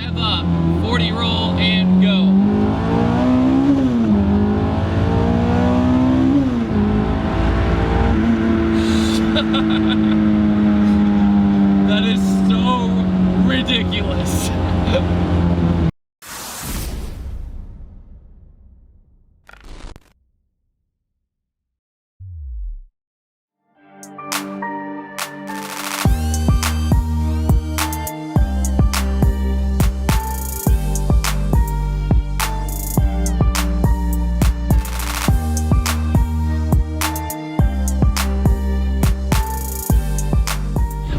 rev up, 40 roll, and go. That is so ridiculous.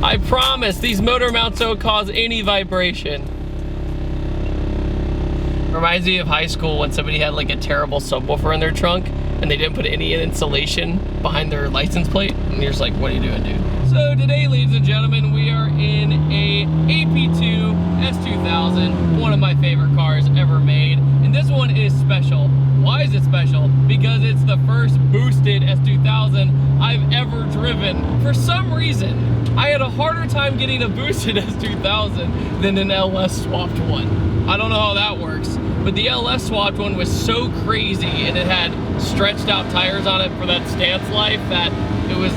I promise these motor mounts don't cause any vibration. Reminds me of high school when somebody had like a terrible subwoofer in their trunk and they didn't put any insulation behind their license plate. And you're just like, what are you doing, dude? So today, ladies and gentlemen, we are in a AP2 S2000, one of my favorite cars ever made. And this one is special. Why is it special? Because it's the first boosted S2000 I've ever driven. For some reason, I had a harder time getting a boosted S2000 than an LS swapped one. I don't know how that works, but the LS swapped one was so crazy and it had stretched out tires on it for that stance life that it was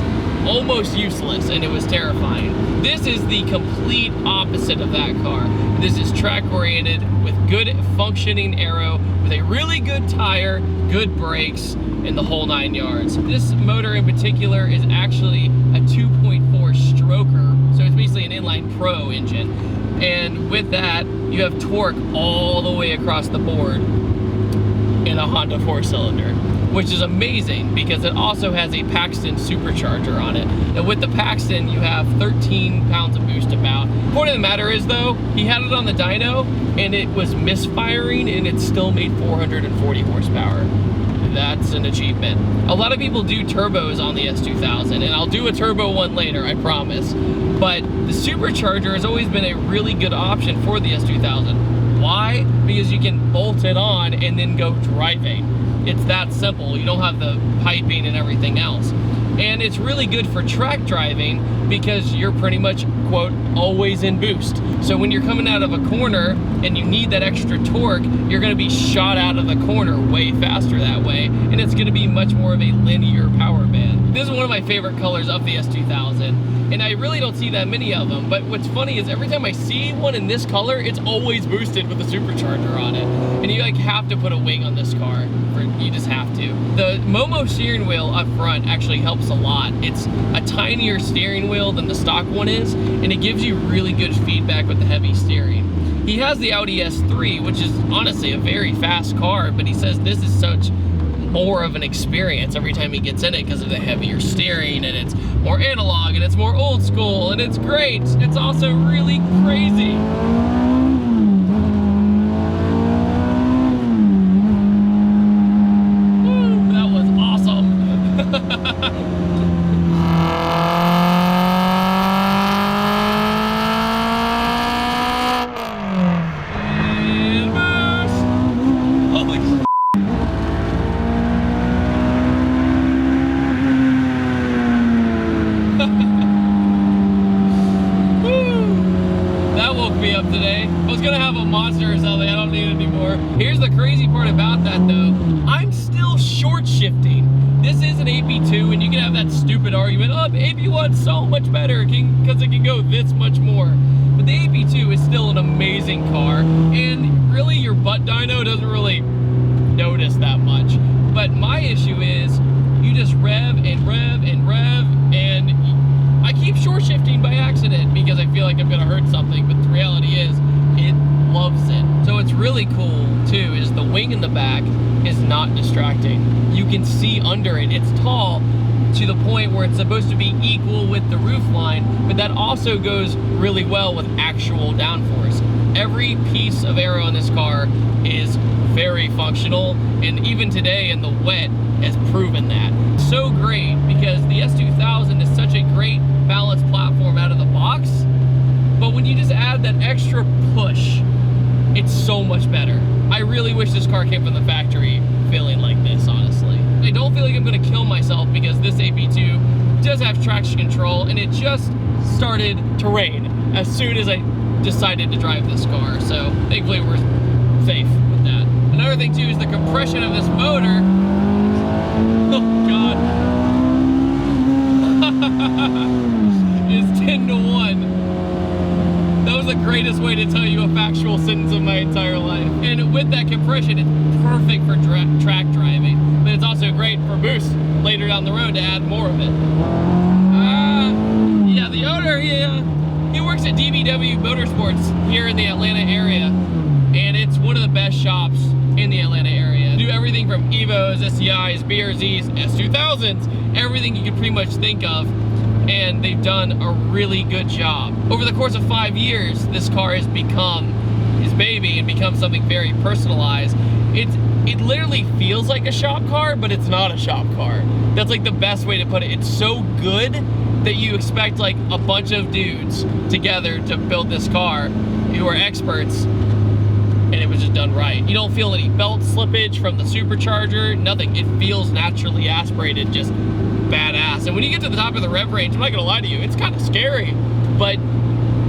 almost useless and it was terrifying. This is the complete opposite of that car. This is track oriented with good functioning aero, with a really good tire, good brakes, and the whole 9 yards. This motor in particular is actually a 2.4 stroker, so it's basically an inline pro engine. And with that, you have torque all the way across the board in a Honda 4-cylinder, which is amazing because it also has a Paxton supercharger on it. And with the Paxton, you have 13 pounds of boost about. The point of the matter is though, he had it on the dyno and it was misfiring and it still made 440 horsepower. That's an achievement. A lot of people do turbos on the S2000, and I'll do a turbo one later, I promise. But the supercharger has always been a really good option for the S2000. Why? Because you can bolt it on and then go driving. It's that simple. You don't have the piping and everything else. And it's really good for track driving because you're pretty much, quote, always in boost. So when you're coming out of a corner and you need that extra torque, you're gonna be shot out of the corner way faster that way, and it's gonna be much more of a linear power band. This is one of my favorite colors of the S2000, and I really don't see that many of them, but what's funny is every time I see one in this color, it's always boosted with a supercharger on it. And you like have to put a wing on this car, you just have to. The Momo steering wheel up front actually helps a lot. It's a tinier steering wheel than the stock one is, and it gives you really good feedback with the heavy steering. He has the Audi S3, which is honestly a very fast car, but he says this is such more of an experience every time he gets in it because of the heavier steering, and it's more analog, and it's more old school, and it's great. It's also really crazy. Today. I was gonna have a monster or something, I don't need it anymore. Here's the crazy part about that though, I'm still short shifting. This is an AP2 and you can have that stupid argument, oh, AP1's so much better because it can go this much more. But the AP2 is still an amazing car, and really your butt dyno doesn't really notice that much. But my issue is, you just rev and rev and rev, and I keep short shifting by accident because I feel like I'm gonna hurt something, but the reality is, it loves it. So what's really cool too is the wing in the back is not distracting. You can see under it. It's tall to the point where it's supposed to be equal with the roof line, but that also goes really well with actual downforce. Every piece of aero in this car is very functional, and even today in the wet has proven that. So great because the S2000 is such a great balanced platform out of the box, but when you just add that extra push, it's so much better. I really wish this car came from the factory feeling like this, honestly. I don't feel like I'm gonna kill myself because this AP2 does have traction control, and it just started to rain as soon as I decided to drive this car. So thankfully we're safe with that. Another thing too is the compression of this motor. Oh God. Is 10 to 1. That was the greatest way to tell you a factual sentence of my entire life. And with that compression, it's perfect for track driving, but it's also great for boost later down the road to add more of it. Yeah, the owner, he works at DBW Motorsports here in the Atlanta area, and it's one of the best shops in the Atlanta area. They do everything from Evos, SCIs, BRZs, S2000s, everything you can pretty much think of, and they've done a really good job. Over the course of 5 years, this car has become his baby and become something very personalized. It literally feels like a shop car, but it's not a shop car. That's like the best way to put it. It's so good that you expect like a bunch of dudes together to build this car who are experts, and it was just done right. You don't feel any belt slippage from the supercharger, nothing. It feels naturally aspirated, just badass. And when you get to the top of the rev range, I'm not gonna lie to you, it's kind of scary, but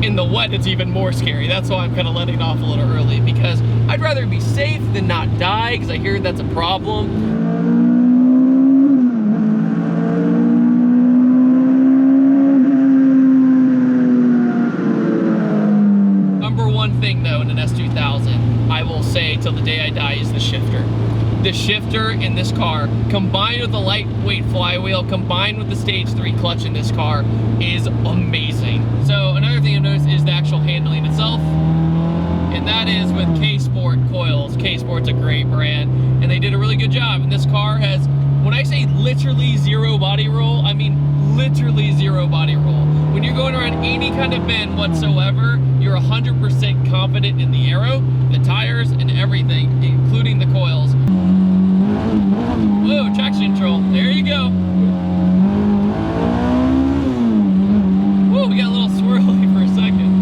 in the wet it's even more scary. That's why I'm kind of letting off a little early, because I'd rather be safe than not die, because I hear that's a problem. Number one thing though in an S2000, I will say till the day I die, is the shifter. The shifter in this car, combined with the lightweight flywheel, combined with the stage 3 clutch in this car, is amazing. So another thing I've noticed is the actual handling itself, and that is with K-Sport coils. K-Sport's a great brand, and they did a really good job. And this car has, when I say literally zero body roll, I mean literally zero body roll. When you're going around any kind of bend whatsoever, you're 100% confident in the aero, the tires, and everything, including the coils. Whoa, traction control, there you go. Whoa, we got a little swirly for a second.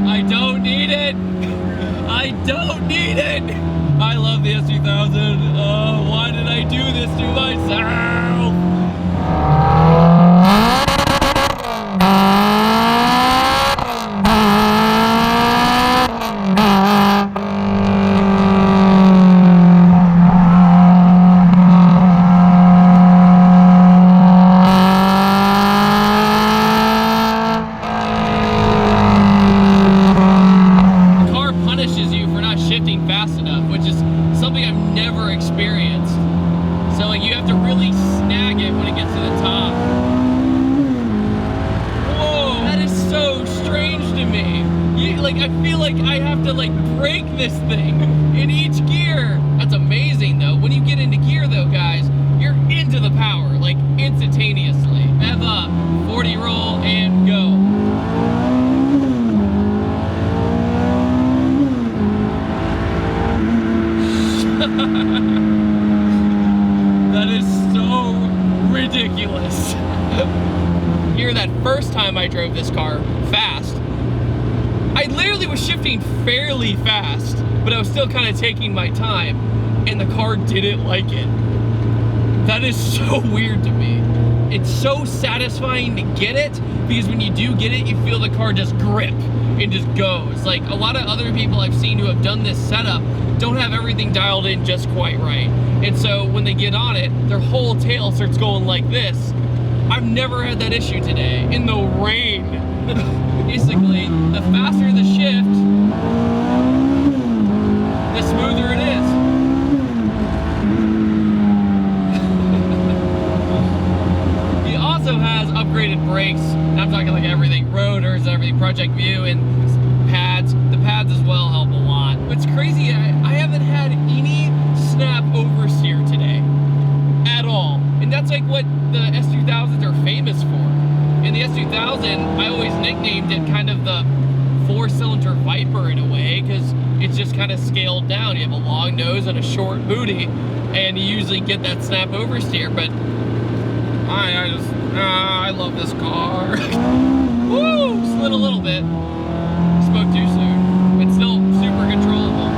I don't need it. I don't need it. I love the S2000. Oh, why did I do this to myself? I feel like I have to like break this thing in each gear. That's amazing though. When you get into gear though, guys, you're into the power like instantaneously. Rev up, 40 roll, and go. That is so ridiculous. Here, that first time I drove this car fast, I literally was shifting fairly fast, but I was still kind of taking my time, and the car didn't like it. That is so weird to me. It's so satisfying to get it, because when you do get it, you feel the car just grip and just goes. Like a lot of other people I've seen who have done this setup don't have everything dialed in just quite right. And so when they get on it, their whole tail starts going like this. I've never had that issue today. In the rain. Basically, the faster the shift, the smoother it is. He also has upgraded brakes, and I'm talking like everything, rotors, everything, Project View, and pads. The pads as well help a lot. What's crazy, I haven't had any snap oversteer today, at all. And that's like what the S2000s are famous for. In the S2000, I always nicknamed it kind of the 4-cylinder Viper in a way, because it's just kind of scaled down. You have a long nose and a short booty, and you usually get that snap oversteer, but I love this car. Woo! Slid a little bit. Spoke too soon. It's still super controllable.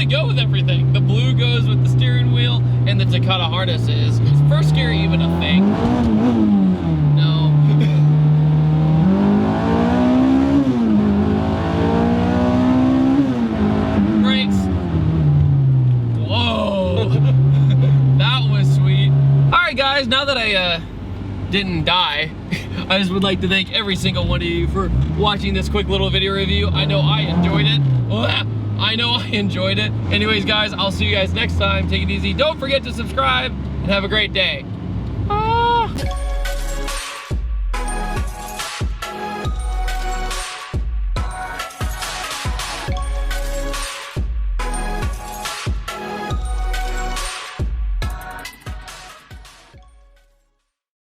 really go with everything. The blue goes with the steering wheel, and the Takata harness is first gear even a thing? No. Brakes. Whoa. That was sweet. All right, guys, now that I didn't die, I just would like to thank every single one of you for watching this quick little video review. I know I enjoyed it. I know I enjoyed it. Anyways, guys, I'll see you guys next time. Take it easy. Don't forget to subscribe and have a great day.